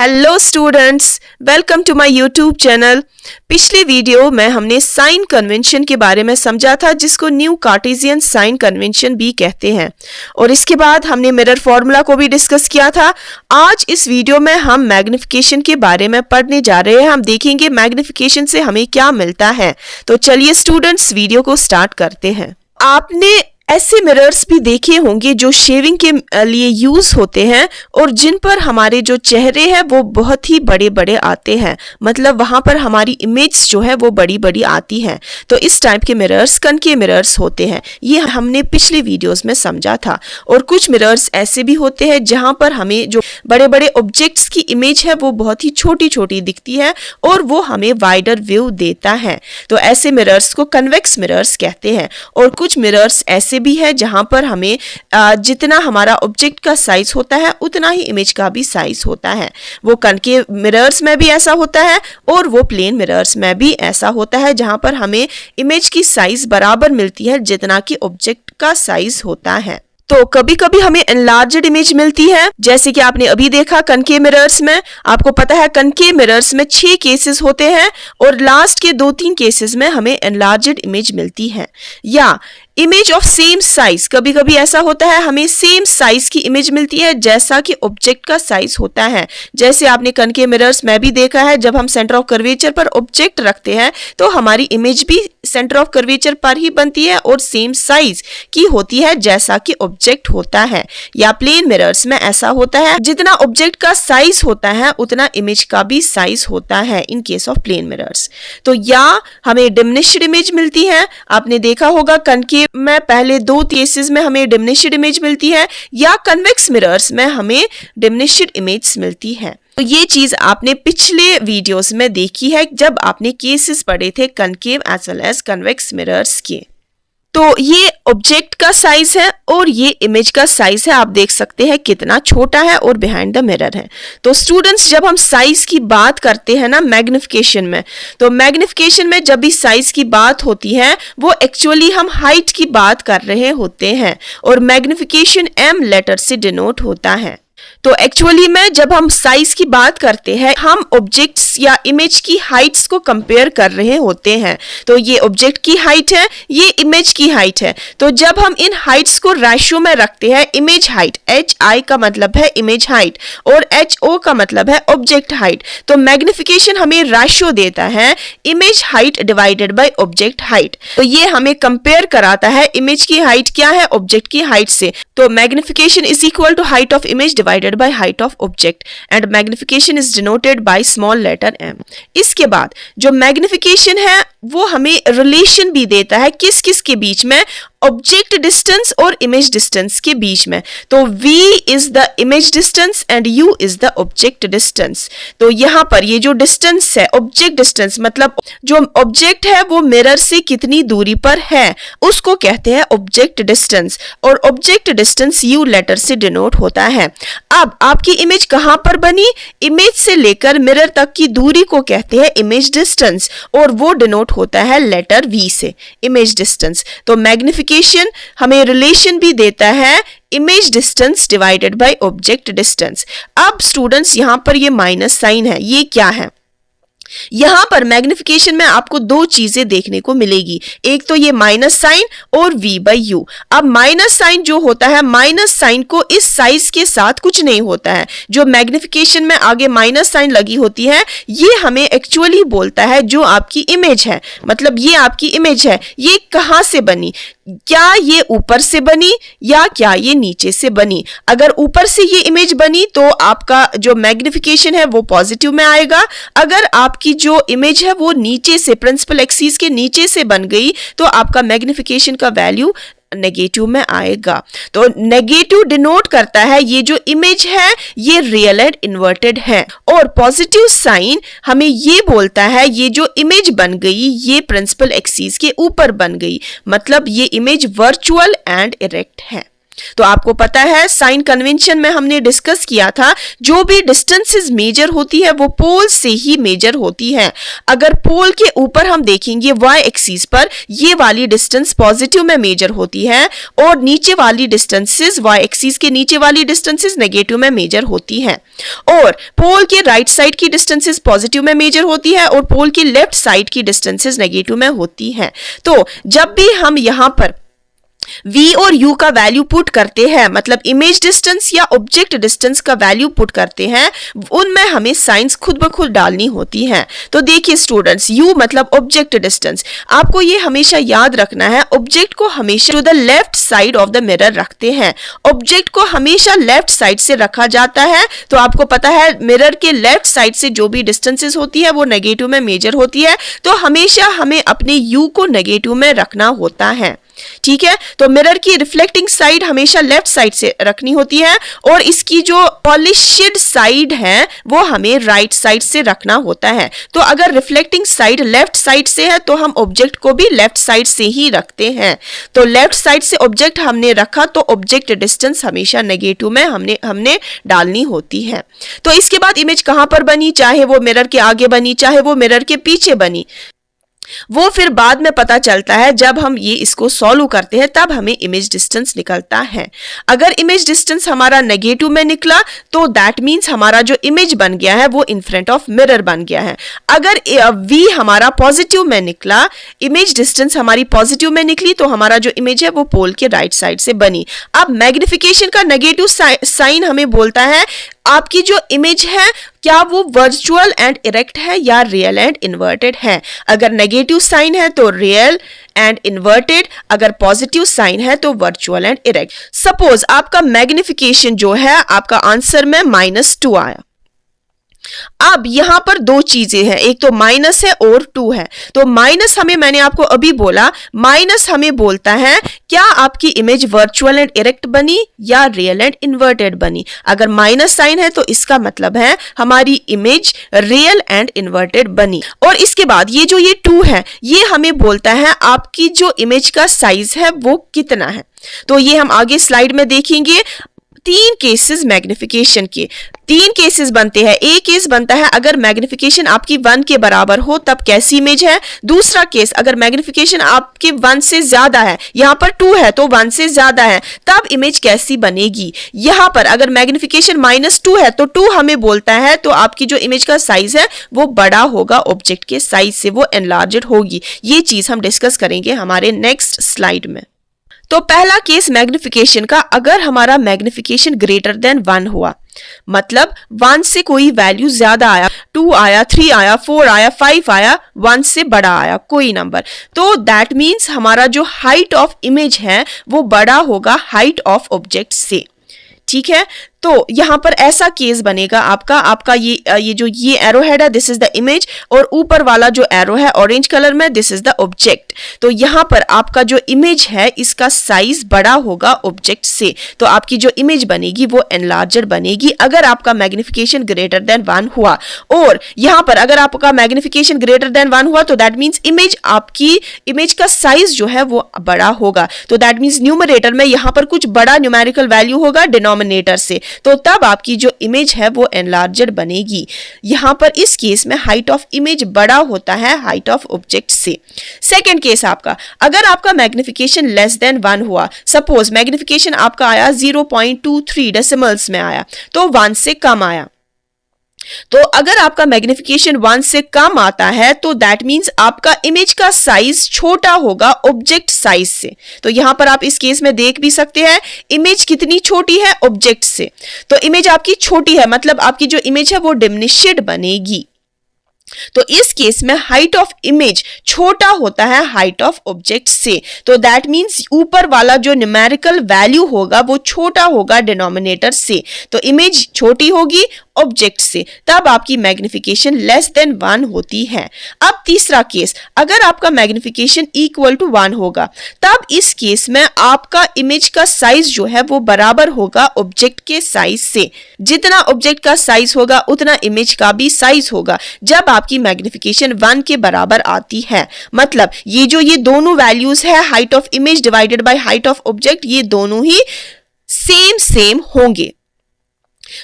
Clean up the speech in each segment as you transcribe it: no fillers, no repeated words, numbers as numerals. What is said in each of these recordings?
Hello students, welcome to my YouTube channel. पिछले video में हमने साइन कन्वेंशन के बारे में समझा था, जिसको न्यू कार्टेशियन साइन कन्वेंशन भी कहते हैं, और इसके बाद हमने मिरर फॉर्मूला को भी डिस्कस किया था। आज इस वीडियो में हम मैग्निफिकेशन के बारे में पढ़ने जा रहे हैं। हम देखेंगे मैग्निफिकेशन से हमें क्या मिलता है। तो चलिए स्टूडेंट्स, वीडियो को स्टार्ट करते हैं। आपने ऐसे मिरर्स भी देखे होंगे जो शेविंग के लिए यूज होते हैं और जिन पर हमारे जो चेहरे हैं वो बहुत ही बड़े बड़े आते हैं, मतलब वहां पर हमारी इमेज जो है वो बड़ी बड़ी आती है। तो इस टाइप के मिरर्स कनकेव मिरर्स होते हैं। ये हमने पिछले वीडियोस में समझा था। और कुछ मिरर्स ऐसे भी होते हैं जहां पर हमें जो बड़े बड़े ऑब्जेक्ट्स की इमेज है वो बहुत ही छोटी छोटी दिखती है और वो हमें वाइडर व्यू देता है। तो ऐसे मिरर्स को कन्वेक्स मिरर्स कहते हैं। और कुछ मिरर्स ऐसे भी है जहां पर हमें जितना हमारा ऑब्जेक्ट का साइज होता है उतना ही इमेज का भी साइज होता है। वो कनकेव मिरर्स में भी ऐसा होता है और वो प्लेन मिरर्स में भी ऐसा होता है, जहां पर हमें इमेज की साइज बराबर मिलती है जितना कि ऑब्जेक्ट का साइज होता है। तो कभी कभी हमें एनलार्ज्ड इमेज मिलती है, जैसे कि आपने अभी देखा कनकेव मिरर्स में। आपको पता है कनकेव मिरर्स में 6 केसेस होते हैं और लास्ट के 2-3 केसेस में हमें एनलार्ज्ड इमेज मिलती है। या इमेज ऑफ सेम साइज, कभी कभी ऐसा होता है हमें सेम साइज की इमेज मिलती है जैसा कि ऑब्जेक्ट का साइज होता है। जैसे आपने कनकेव मिरर्स में भी देखा है, जब हम सेंटर ऑफ कर्वेचर पर ऑब्जेक्ट रखते हैं तो हमारी इमेज भी सेंटर ऑफ कर्वेचर पर ही बनती है और सेम साइज की होती है जैसा कि ऑब्जेक्ट होता है। या प्लेन मिरर्स में ऐसा होता है, जितना ऑब्जेक्ट का साइज होता है उतना इमेज का भी साइज होता है in case of plane mirrors. तो या हमें डिमिनिश्ड इमेज मिलती है। आपने देखा होगा कनकेव में पहले 2 केसेस में हमें डिमिनिश्ड इमेज मिलती है, या कन्वेक्स मिरर्स में हमें डिमिनिश्ड इमेज मिलती है। तो ये चीज आपने पिछले वीडियोस में देखी है जब आपने केसेस पढ़े थे concave as well as convex mirrors के। तो ये ऑब्जेक्ट का साइज है और ये इमेज का साइज है। आप देख सकते हैं कितना छोटा है और बिहाइंड द मिरर है। तो स्टूडेंट्स, जब हम साइज की बात करते हैं ना मैग्निफिकेशन में, तो मैग्निफिकेशन में जब भी साइज की बात होती है वो एक्चुअली हम हाइट की बात कर रहे होते हैं, और मैग्निफिकेशन M लेटर से डिनोट होता है। तो एक्चुअली में जब हम साइज की बात करते हैं हम ऑब्जेक्ट्स या इमेज की हाइट्स को कंपेयर कर रहे होते हैं। तो ये ऑब्जेक्ट की हाइट है, ये इमेज की हाइट है। तो जब हम इन हाइट्स को रेशियो में रखते हैं, इमेज हाइट HI का मतलब है इमेज हाइट और HO का मतलब है ऑब्जेक्ट हाइट। तो मैग्निफिकेशन हमें रेशियो देता है image height divided by object height. तो ये हमें कंपेयर कराता है इमेज की हाइट क्या है ऑब्जेक्ट की हाइट से। तो magnification is equal to height of image divided by height of object and magnification is denoted by small letter m। इसके बाद जो मैग्निफिकेशन है वो हमें रिलेशन भी देता है किस किस के बीच में, ऑब्जेक्ट डिस्टेंस और इमेज डिस्टेंस के बीच में। तो v is the image distance and u is the object distance. तो यहाँ पर ये जो डिस्टेंस है ऑब्जेक्ट डिस्टेंस, मतलब जो ऑब्जेक्ट है वो मिरर से कितनी दूरी पर है उसको कहते हैं ऑब्जेक्ट डिस्टेंस, और ऑब्जेक्ट डिस्टेंस u लेटर से डिनोट होता है। अब आपकी इमेज कहां पर बनी, इमेज से लेकर मिरर तक की दूरी को कहते हैं इमेज डिस्टेंस, और वो डिनोट होता है लेटर v से, इमेज डिस्टेंस। तो मैग्निफिकेशन हमें रिलेशन भी देता है image distance divided by object distance. अब स्टूडेंट्स, यहां पर ये माइनस साइन है, ये क्या है? यहां पर मैग्निफिकेशन में आपको 2 चीजें देखने को मिलेगी, एक तो ये माइनस साइन और v/u। अब माइनस साइन जो होता है, माइनस साइन को इस साइज के साथ कुछ नहीं होता है। जो मैग्निफिकेशन में आगे माइनस साइन लगी होती है ये हमें एक्चुअली बोलता है जो आपकी इमेज है, मतलब ये आपकी इमेज है, ये कहां से बनी, क्या ये ऊपर से बनी या क्या ये नीचे से बनी। अगर ऊपर से ये इमेज बनी तो आपका जो मैग्निफिकेशन है वो पॉजिटिव में आएगा। अगर आपकी जो इमेज है वो नीचे से, प्रिंसिपल एक्सिस के नीचे से बन गई, तो आपका मैग्निफिकेशन का वैल्यू नेगेटिव में आएगा। तो नेगेटिव डिनोट करता है ये जो इमेज है ये रियल एंड इन्वर्टेड है, और पॉजिटिव साइन हमें ये बोलता है ये जो इमेज बन गई ये प्रिंसिपल एक्सिस के ऊपर बन गई, मतलब ये इमेज वर्चुअल एंड इरेक्ट है। तो आपको पता है साइन कन्वेंशन में हमने डिस्कस किया था, जो भी डिस्टेंसेस मेजर होती है वो पोल से ही मेजर होती है। अगर पोल के ऊपर हम देखेंगे y एक्सिस पर, ये वाली डिस्टेंस पॉजिटिव में मेजर होती है और नीचे वाली डिस्टेंसेस, y एक्सिस के नीचे वाली डिस्टेंसेस नेगेटिव में मेजर होती है। और पोल के राइट साइड की डिस्टेंसेस पॉजिटिव में मेजर होती है और पोल की लेफ्ट साइड की डिस्टेंसेस नेगेटिव में होती है। तो जब भी हम यहां पर v और u का वैल्यू पुट करते हैं, मतलब इमेज डिस्टेंस या ऑब्जेक्ट डिस्टेंस का वैल्यू पुट करते हैं, उनमें हमें साइंस खुद ब खुद डालनी होती है। तो देखिए स्टूडेंट्स, u मतलब ऑब्जेक्ट डिस्टेंस, आपको ये हमेशा याद रखना है, ऑब्जेक्ट को हमेशा to the left side of the mirror रखते हैं। ऑब्जेक्ट को हमेशा लेफ्ट साइड से रखा जाता है। तो आपको पता है मिरर के लेफ्ट साइड से जो भी डिस्टेंसेस होती है वो नेगेटिव में मेजर होती है, तो हमेशा हमें अपने u को नेगेटिव में रखना होता है। ठीक है, तो मिरर की रिफ्लेक्टिंग साइड हमेशा लेफ्ट साइड से रखनी होती है और इसकी जो पॉलिश्ड साइड है वो हमें राइट साइड से रखना होता है। तो अगर रिफ्लेक्टिंग साइड लेफ्ट साइड से है तो हम ऑब्जेक्ट को भी लेफ्ट साइड से ही रखते हैं। तो लेफ्ट साइड से ऑब्जेक्ट हमने रखा तो ऑब्जेक्ट डिस्टेंस हमेशा नेगेटिव में हमने डालनी होती है। तो इसके बाद इमेज कहां पर बनी, चाहे वो मिरर के आगे बनी चाहे वो मिरर के पीछे बनी, वो फिर बाद में पता चलता है। जब हम ये इसको सॉल्व करते हैं तब हमें इमेज डिस्टेंस निकलता है। अगर इमेज डिस्टेंस हमारा नेगेटिव में निकला तो दैट मींस हमारा जो इमेज बन गया है वो इन फ्रंट ऑफ मिरर बन गया है। अगर v हमारा पॉजिटिव में निकला, इमेज डिस्टेंस हमारी पॉजिटिव में निकली, तो हमारा जो इमेज है वो पोल के राइट साइड से बनी। अब मैग्निफिकेशन का नेगेटिव साइन हमें बोलता है आपकी जो इमेज है क्या वो वर्चुअल एंड इरेक्ट है या रियल एंड इन्वर्टेड है। अगर नेगेटिव साइन है तो रियल एंड इन्वर्टेड, अगर पॉजिटिव साइन है तो वर्चुअल एंड इरेक्ट। सपोज आपका मैग्निफिकेशन जो है आपका आंसर में -2 आया। अब यहां पर दो चीजें हैं, एक तो माइनस है और 2 है। तो माइनस हमें, मैंने आपको अभी बोला, माइनस हमें बोलता है क्या आपकी इमेज वर्चुअल एंड इरेक्ट बनी या रियल एंड इन्वर्टेड बनी। अगर माइनस साइन है तो इसका मतलब है हमारी इमेज रियल एंड इन्वर्टेड बनी। और इसके बाद ये जो ये 2 है ये हमें बोलता है आपकी जो इमेज का साइज है वो कितना है। तो ये हम आगे स्लाइड में देखेंगे। 3 केसेस मैग्निफिकेशन के, 3 केसेस बनते हैं। एक केस बनता है अगर मैग्निफिकेशन आपकी 1 के बराबर हो तब कैसी इमेज है। दूसरा केस अगर मैग्निफिकेशन आपके 1 से ज्यादा है, यहां पर 2 है तो 1 से ज्यादा है, तब इमेज कैसी बनेगी। यहां पर अगर मैग्निफिकेशन -2 है तो 2 हमें बोलता है तो आपकी जो इमेज का साइज है वो बड़ा होगा ऑब्जेक्ट के साइज से, वो एनलार्ज्ड होगी। ये चीज हम डिस्कस करेंगे हमारे नेक्स्ट स्लाइड में। तो पहला केस मैग्निफिकेशन का, अगर हमारा मैग्निफिकेशन ग्रेटर देन 1 हुआ, मतलब 1 से कोई वैल्यू ज्यादा आया, 2 आया, 3 आया, 4 आया, 5 आया, 1 से बड़ा आया कोई नंबर, तो दैट मीन्स हमारा जो हाइट ऑफ इमेज है वो बड़ा होगा हाइट ऑफ ऑब्जेक्ट से। ठीक है, तो यहां पर ऐसा केस बनेगा आपका ये जो ये एरो हेड है दिस इज द इमेज और ऊपर वाला जो एरो है ऑरेंज कलर में दिस इज द ऑब्जेक्ट। तो यहां पर आपका जो इमेज है इसका साइज बड़ा होगा ऑब्जेक्ट से, तो आपकी जो इमेज बनेगी वो एनलार्जर बनेगी अगर आपका मैग्निफिकेशन ग्रेटर देन 1 हुआ। और यहां पर अगर आपका मैग्निफिकेशन ग्रेटर देन 1 हुआ तो दैट मीन्स आपकी इमेज का साइज जो है वो बड़ा होगा। तो दैट मीन्स न्यूमरेटर में यहां पर कुछ बड़ा न्यूमेरिकल वैल्यू होगा डिनोमिनेटर से, तो तब आपकी जो इमेज है वो एनलार्जर बनेगी। यहां पर इस केस में हाइट ऑफ इमेज बड़ा होता है हाइट ऑफ ऑब्जेक्ट से। सेकंड केस आपका, अगर आपका मैग्निफिकेशन लेस देन 1 हुआ, सपोज मैग्निफिकेशन आपका आया 0.23 डेसिमल्स में आया, तो 1 से कम आया। तो अगर आपका मैग्निफिकेशन 1 से कम आता है तो दैट मींस आपका इमेज का साइज छोटा होगा ऑब्जेक्ट साइज से। तो यहां पर आप इस केस में देख भी सकते हैं इमेज कितनी छोटी है ऑब्जेक्ट से। तो इमेज आपकी छोटी है मतलब आपकी जो इमेज है वो डिमिनिश्ड बनेगी। तो इस केस में हाइट ऑफ इमेज छोटा होता है हाइट ऑफ ऑब्जेक्ट से। तो दैट मींस ऊपर वाला जो न्यूमेरिकल वैल्यू होगा वो छोटा होगा डिनोमिनेटर से। तो इमेज छोटी होगी ऑब्जेक्ट से, तब आपकी मैग्निफिकेशन लेस देन 1 होती है। अब तीसरा केस, अगर आपका मैग्निफिकेशन इक्वल टू 1 होगा, तब इस केस में आपका इमेज का साइज जो है वो बराबर होगा ऑब्जेक्ट के साइज से। जितना ऑब्जेक्ट का साइज होगा उतना इमेज का भी साइज होगा जब आपकी मैग्निफिकेशन 1 के बराबर आती है। मतलब ये दोनों वैल्यूज है height of image divided by height of object, ये दोनों ही सेम होंगे।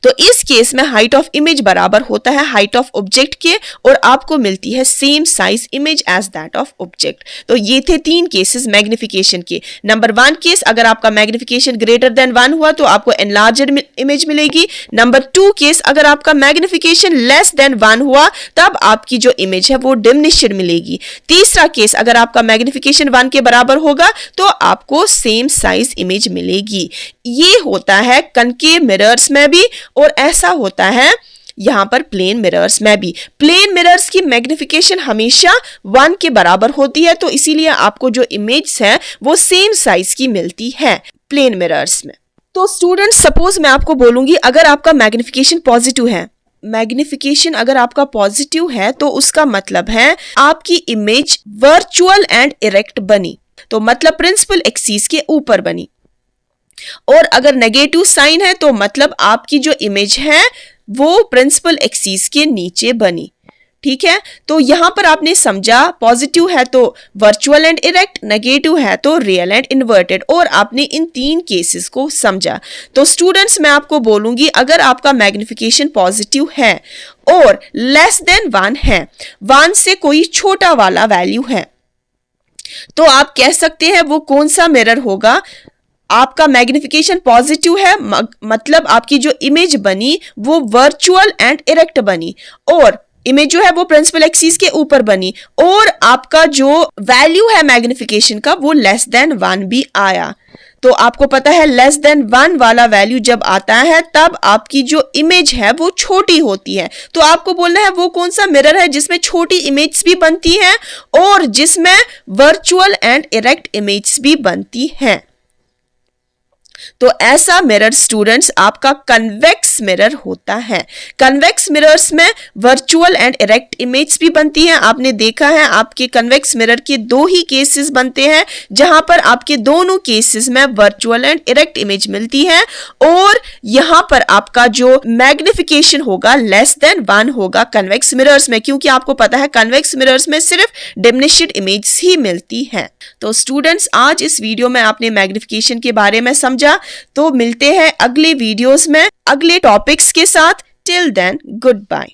तो इस केस में हाइट ऑफ इमेज बराबर होता है हाइट ऑफ ऑब्जेक्ट के और आपको मिलती है same size image as that of object. तो ये थे 3 केसेस मैग्निफिकेशन के। नंबर 1 केस, अगर आपका मैग्निफिकेशन ग्रेटर देन 1 हुआ तो आपको एनलार्जड इमेज मिलेगी। नंबर 2 केस, अगर आपका मैग्निफिकेशन लेस देन 1 हुआ तब आपकी जो इमेज है वो डिमिनिश्ड मिलेगी। तीसरा केस, अगर आपका मैग्निफिकेशन 1 के बराबर होगा तो आपको सेम साइज इमेज मिलेगी। ये होता है कनकेव मिरर्स में भी और ऐसा होता है यहां पर प्लेन मिरर्स में भी। प्लेन मिरर्स की मैग्निफिकेशन हमेशा 1 के बराबर होती है, तो इसीलिए आपको जो इमेज है वो सेम साइज की मिलती है प्लेन मिरर्स में। तो स्टूडेंट्स, सपोज मैं आपको बोलूंगी अगर आपका मैग्निफिकेशन पॉजिटिव है, मैग्निफिकेशन अगर आपका पॉजिटिव है तो उसका मतलब है आपकी इमेज वर्चुअल एंड इरेक्ट बनी, तो मतलब प्रिंसिपल एक्सिस के ऊपर बनी। और अगर नेगेटिव साइन है तो मतलब आपकी जो इमेज है वो प्रिंसिपल एक्सिस के नीचे बनी। ठीक है, तो यहां पर आपने समझा पॉजिटिव है तो वर्चुअल एंड इरेक्ट, नेगेटिव है तो रियल एंड इन्वर्टेड, और आपने इन 3 केसेस को समझा। तो स्टूडेंट्स, मैं आपको बोलूंगी अगर आपका मैग्निफिकेशन पॉजिटिव है और लेस देन 1 है, 1 से कोई छोटा वाला वैल्यू है, तो आप कह सकते हैं वो कौन सा मिरर होगा। आपका मैग्निफिकेशन पॉजिटिव है मतलब आपकी जो इमेज बनी वो वर्चुअल एंड इरेक्ट बनी और इमेज जो है वो प्रिंसिपल एक्सिस के ऊपर बनी, और आपका जो वैल्यू है मैग्निफिकेशन का वो लेस देन 1 भी आया। तो आपको पता है लेस देन 1 वाला वैल्यू जब आता है तब आपकी जो इमेज है वो छोटी होती है। तो आपको बोलना है वो कौन सा मिरर है जिसमें छोटी इमेज भी बनती है और जिसमें वर्चुअल एंड इरेक्ट इमेज भी बनती है। तो ऐसा मिरर स्टूडेंट्स आपका कन्वेक्स मिरर होता है। कन्वेक्स मिरर्स में वर्चुअल एंड इरेक्ट इमेज भी बनती है। आपने देखा है आपके कन्वेक्स मिरर के 2 ही केसेस बनते हैं जहां पर आपके दोनों केसेस में वर्चुअल एंड इरेक्ट इमेज मिलती है, और यहां पर आपका जो मैग्निफिकेशन होगा लेस देन 1 होगा कन्वेक्स मिरर्स में, क्योंकि आपको पता है कन्वेक्स मिरर्स में सिर्फ डिमिनिश्ड इमेज ही मिलती है। तो स्टूडेंट्स, आज इस वीडियो में आपने मैग्निफिकेशन के बारे में समझा। तो मिलते हैं अगले वीडियोस में अगले टॉपिक्स के साथ। Till then, good bye.